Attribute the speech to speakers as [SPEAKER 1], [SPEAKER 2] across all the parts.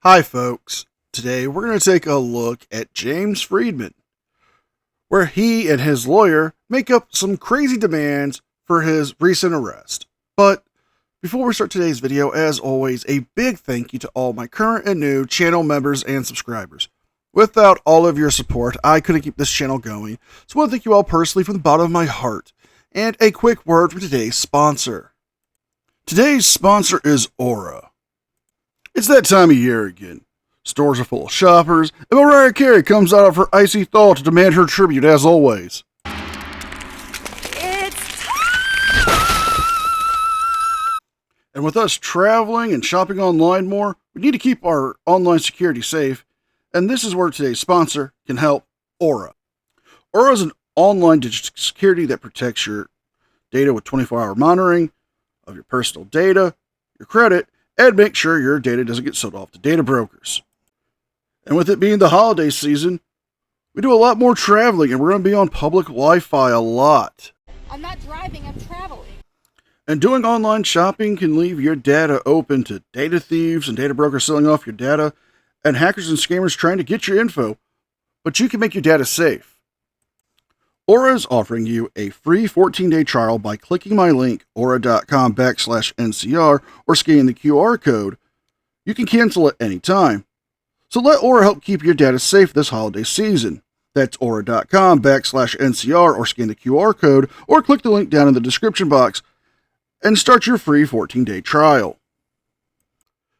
[SPEAKER 1] Hi folks, today we're going to take a look at James Freeman, where he and his lawyer make up some crazy demands for his recent arrest. But before we start today's video, as always, a big thank you to all my current and new channel members and subscribers. Without all of your support, I couldn't keep this channel going, so I want to thank you all personally from the bottom of my heart. And a quick word from today's sponsor. Today's sponsor is Aura. It's that time of year again. Stores are full of shoppers, and Mariah Carey comes out of her icy thaw to demand her tribute as always.
[SPEAKER 2] It's
[SPEAKER 1] And with us traveling and shopping online more, we need to keep our online security safe, and this is where today's sponsor can help, Aura. Aura is an online digital security that protects your data with 24-hour monitoring of your personal data, your credit, and make sure your data doesn't get sold off to data brokers. And with it being the holiday season, we do a lot more traveling, and we're going to be on public Wi-Fi a lot.
[SPEAKER 2] I'm not driving, I'm traveling.
[SPEAKER 1] And doing online shopping can leave your data open to data thieves and data brokers selling off your data, and hackers and scammers trying to get your info. But you can make your data safe. Aura is offering you a free 14-day trial by clicking my link, aura.com/NCR, or scanning the QR code. You can cancel at any time. So let Aura help keep your data safe this holiday season. That's aura.com/NCR, or scan the QR code, or click the link down in the description box and start your free 14-day trial.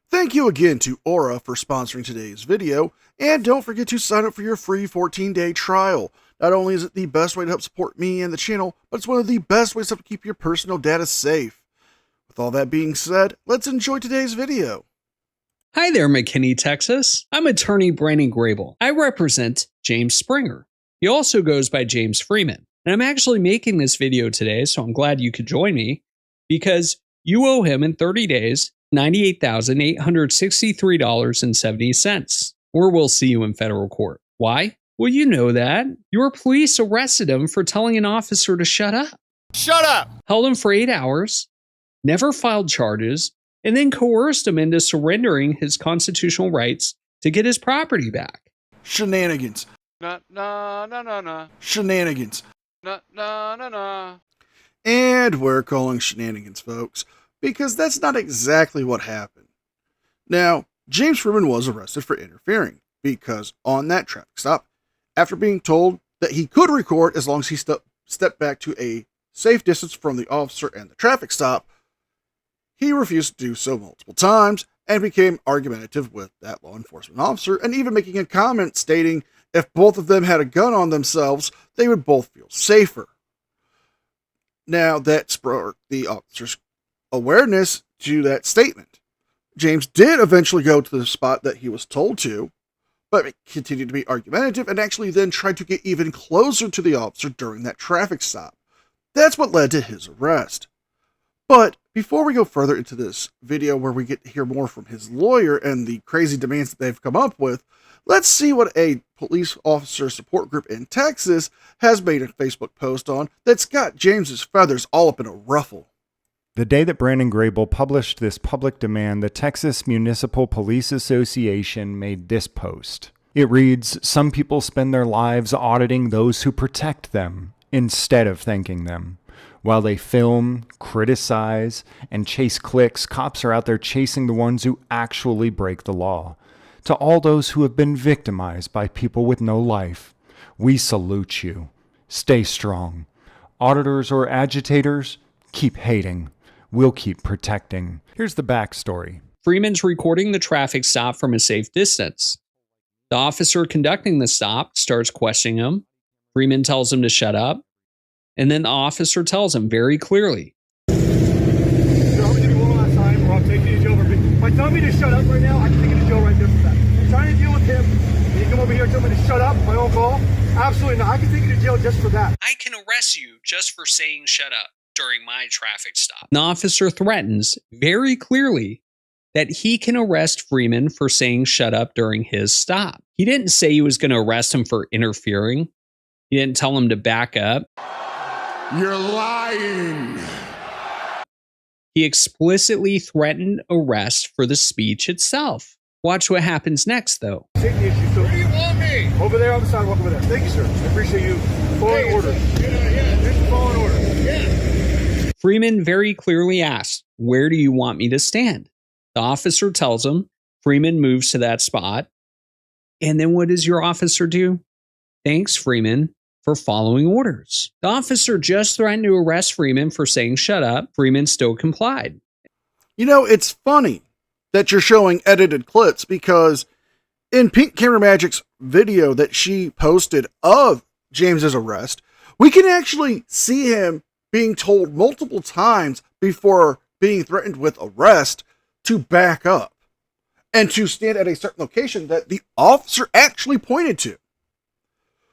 [SPEAKER 1] Thank you again to Aura for sponsoring today's video, and don't forget to sign up for your free 14-day trial. Not only is it the best way to help support me and the channel, but it's one of the best ways to keep your personal data safe. With all that being said, let's enjoy today's video.
[SPEAKER 3] Hi there, McKinney, Texas. I'm attorney Brandon Grable. I represent James Springer. He also goes by James Freeman. And I'm actually making this video today, so I'm glad you could join me, because you owe him in 30 days $98,863.70, or we'll see you in federal court. Why? Well, you know that. Your police arrested him for telling an officer to shut up.
[SPEAKER 4] Shut up!
[SPEAKER 3] Held him for 8 hours, never filed charges, and then coerced him into surrendering his constitutional rights to get his property back.
[SPEAKER 1] Shenanigans.
[SPEAKER 4] Na na na na na.
[SPEAKER 1] Shenanigans.
[SPEAKER 4] Na na na na.
[SPEAKER 1] And we're calling shenanigans, folks, because that's not exactly what happened. Now, James Freeman was arrested for interfering, because on that traffic stop, after being told that he could record as long as he stepped back to a safe distance from the officer and the traffic stop, he refused to do so multiple times and became argumentative with that law enforcement officer, and even making a comment stating if both of them had a gun on themselves, they would both feel safer. Now, that sparked the officer's awareness to that statement. James did eventually go to the spot that he was told to, but continued to be argumentative and actually then tried to get even closer to the officer during that traffic stop. That's what led to his arrest. But before we go further into this video, where we get to hear more from his lawyer and the crazy demands that they've come up with, let's see what a police officer support group in Texas has made a Facebook post on that's got James's feathers all up in a ruffle.
[SPEAKER 5] The day that Brandon Grable published this public demand, the Texas Municipal Police Association made this post. It reads, "Some people spend their lives auditing those who protect them instead of thanking them. While they film, criticize, and chase clicks, cops are out there chasing the ones who actually break the law. To all those who have been victimized by people with no life, we salute you. Stay strong. Auditors or agitators, keep hating. We'll keep protecting." Here's the backstory.
[SPEAKER 3] Freeman's recording the traffic stop from a safe distance. The officer conducting the stop starts questioning him. Freeman tells him to shut up. And then the officer tells him very clearly,
[SPEAKER 6] I'm gonna give you one last time, or I'll take you to jail. If I tell me to shut up right now, I can take you to jail right there for that. I'm trying to deal with him, and you come over here and tell me to shut up, my own call? Absolutely not. I can take you to jail just for that.
[SPEAKER 3] I can arrest you just for saying shut up during my traffic stop. The officer threatens very clearly that he can arrest Freeman for saying shut up during his stop. He didn't say he was going to arrest him for interfering. He didn't tell him to back up.
[SPEAKER 4] You're lying.
[SPEAKER 3] He explicitly threatened arrest for the speech itself. Watch what happens next, though.
[SPEAKER 6] Safety issue. So where do you want me? Over there on the sidewalk over there. Thank you, sir. I appreciate you following orders. Just following orders.
[SPEAKER 3] Freeman very clearly asks, "Where do you want me to stand?" The officer tells him. Freeman moves to that spot. And then what does your officer do? Thanks Freeman for following orders. The officer just threatened to arrest Freeman for saying shut up. Freeman still complied.
[SPEAKER 1] You know, it's funny that you're showing edited clips because in Pink Camera Magic's video that she posted of James's arrest, we can actually see him being told multiple times before being threatened with arrest to back up and to stand at a certain location that the officer actually pointed to.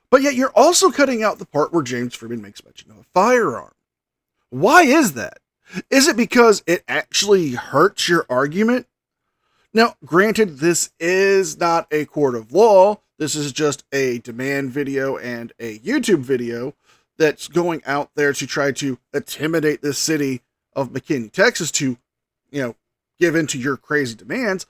[SPEAKER 1] But yet you're also cutting out the part where James Freeman makes mention of a firearm. Why is that? Is it because it actually hurts your argument? Now, granted, this is not a court of law. This is just a demand video and a YouTube video that's going out there to try to intimidate the city of McKinney, Texas to, give in to your crazy demands.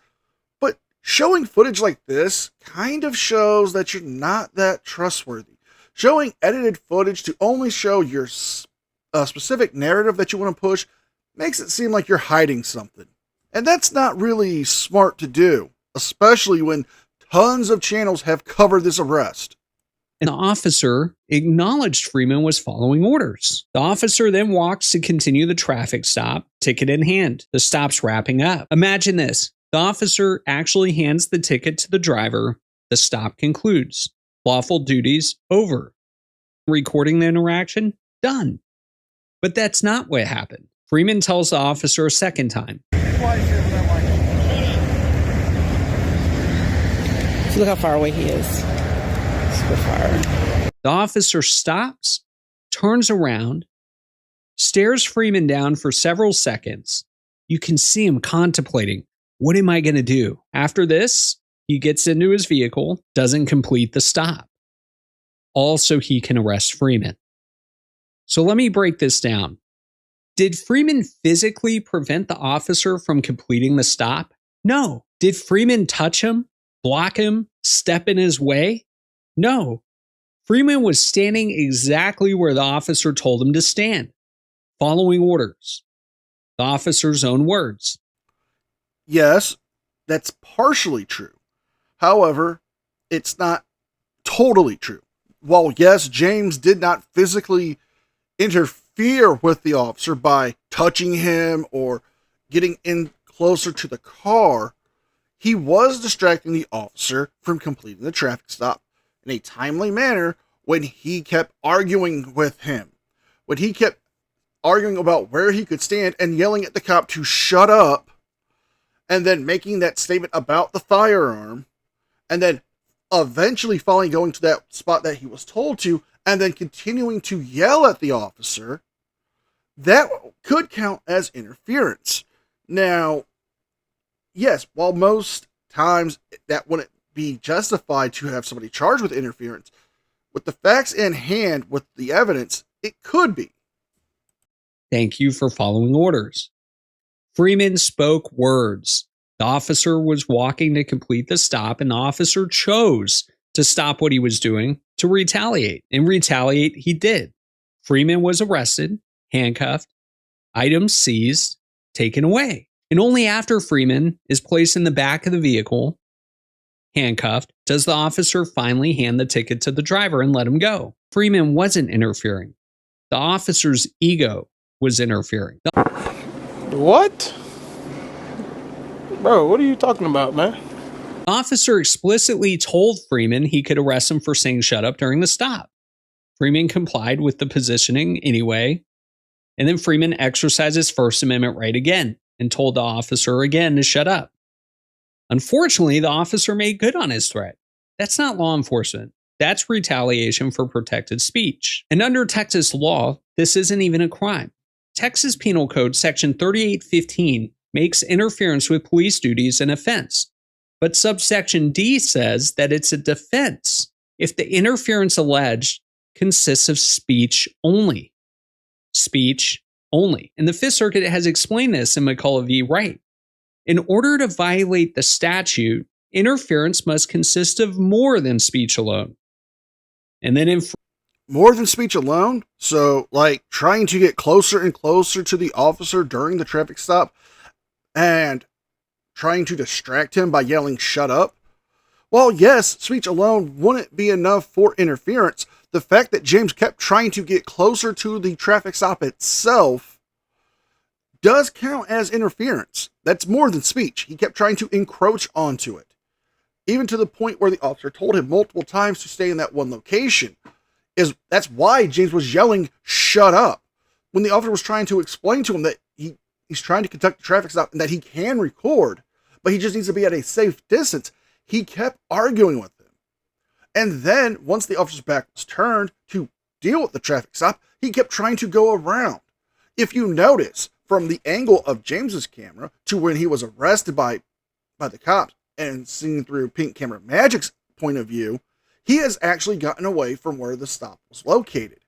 [SPEAKER 1] But showing footage like this kind of shows that you're not that trustworthy. Showing edited footage to only show your specific narrative that you want to push makes it seem like you're hiding something. And that's not really smart to do, especially when tons of channels have covered this arrest.
[SPEAKER 3] And the officer acknowledged Freeman was following orders. The officer then walks to continue the traffic stop, ticket in hand. The stop's wrapping up. Imagine this. The officer actually hands the ticket to the driver. The stop concludes. Lawful duties over. Recording the interaction? Done. But that's not what happened. Freeman tells the officer a second time.
[SPEAKER 7] Look how far away he is. Super far.
[SPEAKER 3] The officer stops, turns around, stares Freeman down for several seconds. You can see him contemplating, what am I going to do? After this, he gets into his vehicle, doesn't complete the stop. Also, he can arrest Freeman. So let me break this down. Did Freeman physically prevent the officer from completing the stop? No. Did Freeman touch him, block him, step in his way? No. Freeman was standing exactly where the officer told him to stand, following orders. The officer's own words.
[SPEAKER 1] Yes, that's partially true. However, it's not totally true. While yes, James did not physically interfere with the officer by touching him or getting in closer to the car, he was distracting the officer from completing the traffic stop in a timely manner when he kept arguing with him. When he kept arguing about where he could stand and yelling at the cop to shut up, and then making that statement about the firearm, and then eventually finally going to that spot that he was told to, and then continuing to yell at the officer, that could count as interference. Now, yes, while most times that wouldn't be justified to have somebody charged with interference, with the facts in hand, with the evidence, it could be.
[SPEAKER 3] Thank you for following orders. Freeman spoke words. The officer was walking to complete the stop, and the officer chose to stop what he was doing to retaliate. And retaliate he did. Freeman was arrested, handcuffed, items seized, taken away. And only after Freeman is placed in the back of the vehicle, handcuffed, does the officer finally hand the ticket to the driver and let him go. Freeman wasn't interfering. The officer's ego was interfering.
[SPEAKER 8] What? Bro, what are you talking about, man?
[SPEAKER 3] The officer explicitly told Freeman he could arrest him for saying shut up during the stop. Freeman complied with the positioning anyway, and then Freeman exercised his First Amendment right again and told the officer again to shut up. Unfortunately, the officer made good on his threat. That's not law enforcement. That's retaliation for protected speech. And under Texas law, this isn't even a crime. Texas Penal Code Section 3815 makes interference with police duties an offense. But subsection D says that it's a defense if the interference alleged consists of speech only. Speech only. And the Fifth Circuit has explained this in McCullough v. Wright. In order to violate the statute, interference must consist of more than speech alone. And then in
[SPEAKER 1] More than speech alone? So, like, trying to get closer and closer to the officer during the traffic stop and trying to distract him by yelling, "Shut up"? While yes, speech alone wouldn't be enough for interference, the fact that James kept trying to get closer to the traffic stop itself does count as interference. That's more than speech. He kept trying to encroach onto it, even to the point where the officer told him multiple times to stay in that one location. That's why James was yelling, "Shut up," when the officer was trying to explain to him that he's trying to conduct the traffic stop and that he can record, but he just needs to be at a safe distance. He kept arguing with him. And then, once the officer's back was turned to deal with the traffic stop, he kept trying to go around. If you notice, from the angle of James's camera to when he was arrested by the cops and seen through Pink Camera Magic's point of view, he has actually gotten away from where the stop was located.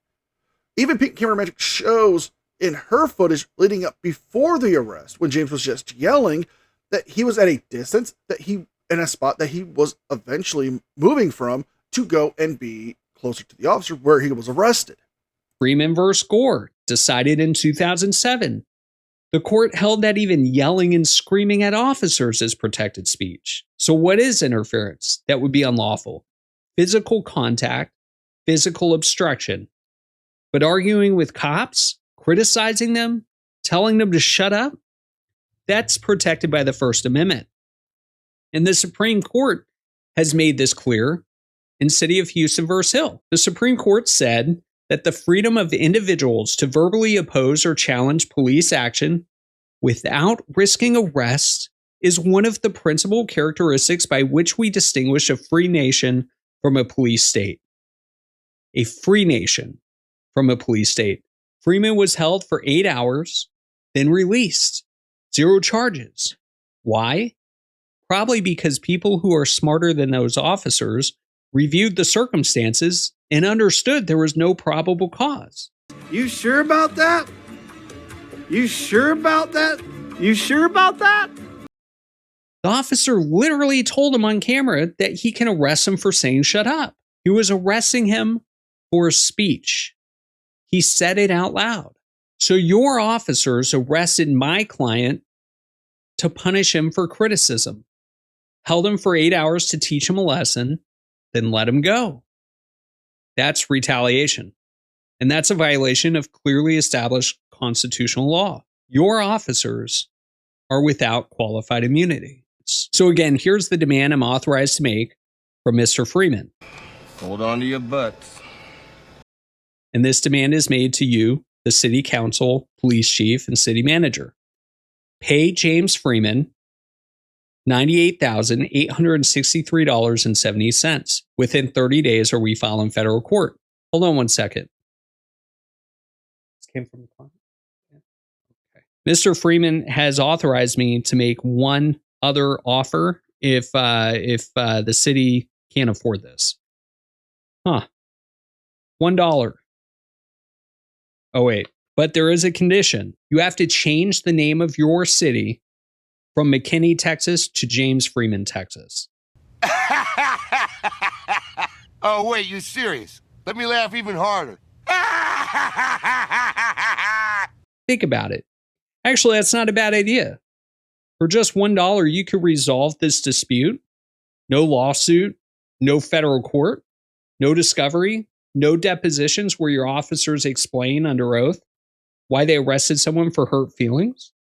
[SPEAKER 1] Even Pink Camera Magic shows in her footage leading up before the arrest, when James was just yelling, that he was at a distance, in a spot that he was eventually moving from to go and be closer to the officer where he was arrested.
[SPEAKER 3] Freeman versus Gore, decided in 2007. The court held that even yelling and screaming at officers is protected speech. So what is interference that would be unlawful? Physical contact, physical obstruction. But arguing with cops, criticizing them, telling them to shut up, that's protected by the First Amendment. And the Supreme Court has made this clear in City of Houston versus Hill. The Supreme Court said that the freedom of individuals to verbally oppose or challenge police action without risking arrest is one of the principal characteristics by which we distinguish a free nation from a police state. A free nation from a police state. Freeman was held for 8 hours, then released. 0 charges. Why? Probably because people who are smarter than those officers reviewed the circumstances and understood there was no probable cause.
[SPEAKER 9] You sure about that? You sure about that? You sure about that?
[SPEAKER 3] The officer literally told him on camera that he can arrest him for saying shut up. He was arresting him for speech. He said it out loud. So your officers arrested my client to punish him for criticism, held him for 8 hours to teach him a lesson, then let him go. That's retaliation. And that's a violation of clearly established constitutional law. Your officers are without qualified immunity. So again, here's the demand I'm authorized to make from Mr. Freeman.
[SPEAKER 10] Hold on to your butts.
[SPEAKER 3] And this demand is made to you, the city council, police chief, and city manager. Pay James Freeman $98,863.70 within 30 days or we file in federal court. Hold on one second. This came from the client. Okay. Mr. Freeman has authorized me to make one other offer if the city can't afford this. $1. Oh, wait. But there is a condition. You have to change the name of your city from McKinney, Texas to James Freeman, Texas.
[SPEAKER 10] Oh, wait, you serious? Let me laugh even harder.
[SPEAKER 3] Think about it. Actually, that's not a bad idea. For just $1, you could resolve this dispute. No lawsuit, no federal court, no discovery, no depositions where your officers explain under oath why they arrested someone for hurt feelings.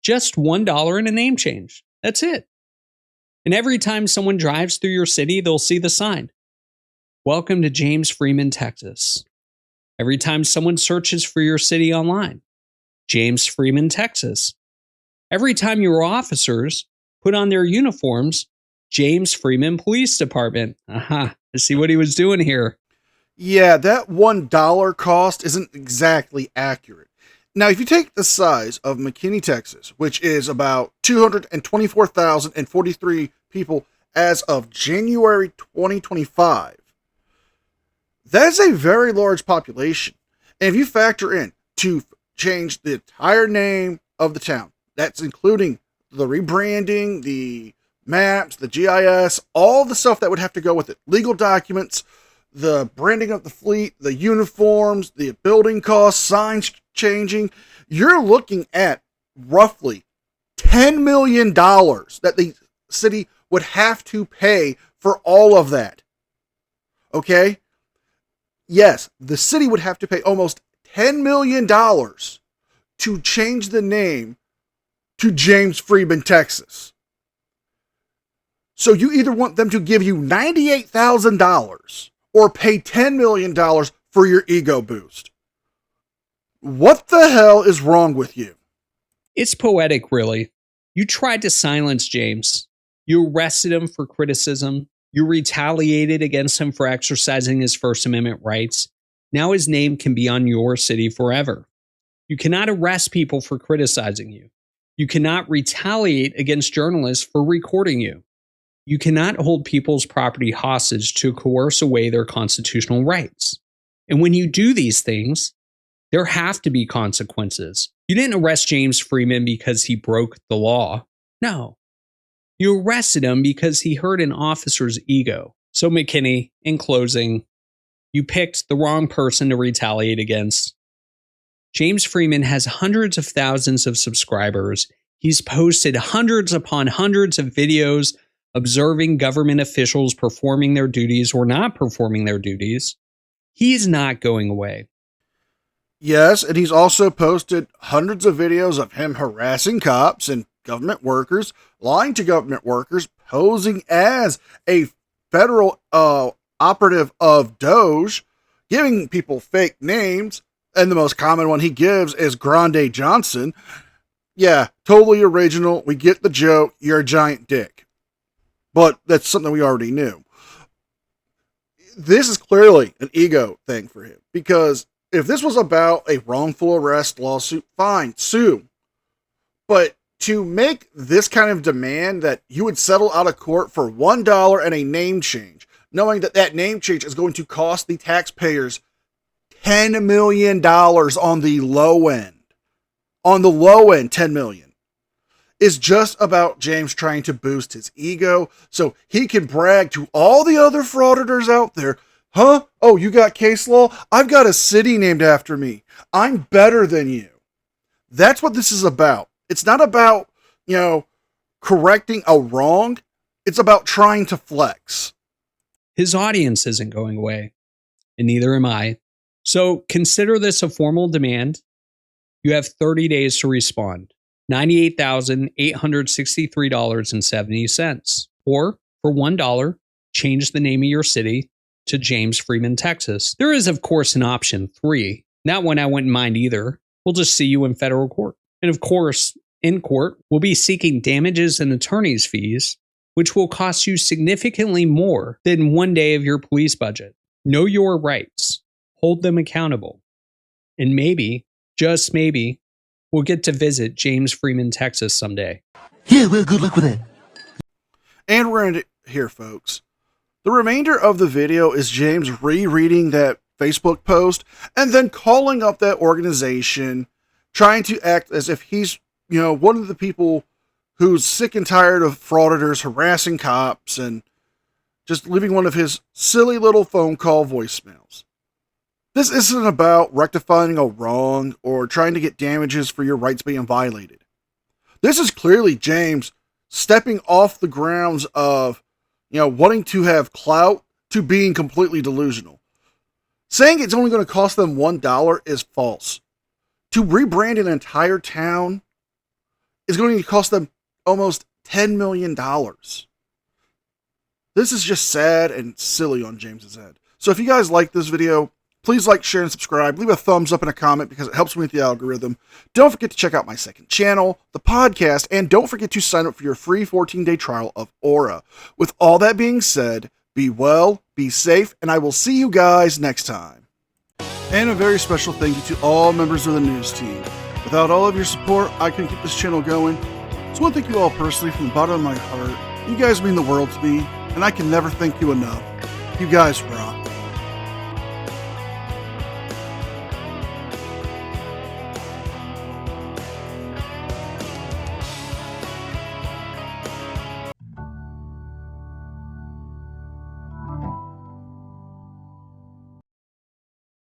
[SPEAKER 3] Just $1 and a name change. That's it. And every time someone drives through your city, they'll see the sign. Welcome to James Freeman, Texas. Every time someone searches for your city online, James Freeman, Texas. Every time your officers put on their uniforms, James Freeman Police Department. Aha, I see what he was doing here.
[SPEAKER 1] Yeah, that $1 cost isn't exactly accurate. Now, if you take the size of McKinney, Texas, which is about 224,043 people as of January 2025, that's a very large population. And if you factor in to change the entire name of the town, that's including the rebranding, the maps, the GIS, all the stuff that would have to go with it. Legal documents, the branding of the fleet, the uniforms, the building costs, signs changing. You're looking at roughly $10 million that the city would have to pay for all of that. Okay? Yes, the city would have to pay almost $10 million to change the name to James Freeman, Texas. So you either want them to give you $98,000 or pay $10 million for your ego boost. What the hell is wrong with you?
[SPEAKER 3] It's poetic, really. You tried to silence James. You arrested him for criticism. You retaliated against him for exercising his First Amendment rights. Now his name can be on your city forever. You cannot arrest people for criticizing you. You cannot retaliate against journalists for recording you. You cannot hold people's property hostage to coerce away their constitutional rights. And when you do these things, there have to be consequences. You didn't arrest James Freeman because he broke the law. No. You arrested him because he hurt an officer's ego. So, McKinney, in closing, you picked the wrong person to retaliate against. James Freeman has hundreds of thousands of subscribers. He's posted hundreds upon hundreds of videos observing government officials performing their duties or not performing their duties. He's not going away.
[SPEAKER 1] Yes, and he's also posted hundreds of videos of him harassing cops and government workers, lying to government workers, posing as a federal operative of Doge, giving people fake names, and the most common one he gives is Grande Johnson. Yeah, totally original. We get the joke. You're a giant dick. But that's something we already knew. This is clearly an ego thing for him, because if this was about a wrongful arrest lawsuit, fine, sue. But to make this kind of demand that you would settle out of court for $1 and a name change, knowing that that name change is going to cost the taxpayers $10 million on the low end. On the low end, $10 million. Is just about James trying to boost his ego so he can brag to all the other frauditors out there. Huh? Oh, you got case law? I've got a city named after me. I'm better than you. That's what this is about. It's not about, correcting a wrong. It's about trying to flex.
[SPEAKER 3] His audience isn't going away, and neither am I. So consider this a formal demand. You have 30 days to respond. $98,863.70. Or, for $1, change the name of your city to James Freeman, Texas. There is, of course, an option 3. That one I wouldn't mind either. We'll just see you in federal court. And of course, in court, we'll be seeking damages and attorney's fees, which will cost you significantly more than 1 day of your police budget. Know your rights. Hold them accountable. And maybe, just maybe, we'll get to visit James Freeman, Texas someday.
[SPEAKER 10] Yeah, well, good luck with that.
[SPEAKER 1] And we're in here, folks. The remainder of the video is James rereading that Facebook post and then calling up that organization, trying to act as if he's, one of the people who's sick and tired of frauditors harassing cops and just leaving one of his silly little phone call voicemails. This isn't about rectifying a wrong or trying to get damages for your rights being violated. This is clearly James stepping off the grounds of, wanting to have clout to being completely delusional. Saying it's only going to cost them $1 is false. To rebrand an entire town is going to cost them almost $10 million. This is just sad and silly on James's end. So if you guys like this video, please like, share, and subscribe. Leave a thumbs up and a comment because it helps me with the algorithm. Don't forget to check out my second channel, the podcast, and don't forget to sign up for your free 14-day trial of Aura. With all that being said, be well, be safe, and I will see you guys next time. And a very special thank you to all members of the news team. Without all of your support, I couldn't keep this channel going. So I want to thank you all personally from the bottom of my heart. You guys mean the world to me, and I can never thank you enough. You guys rock.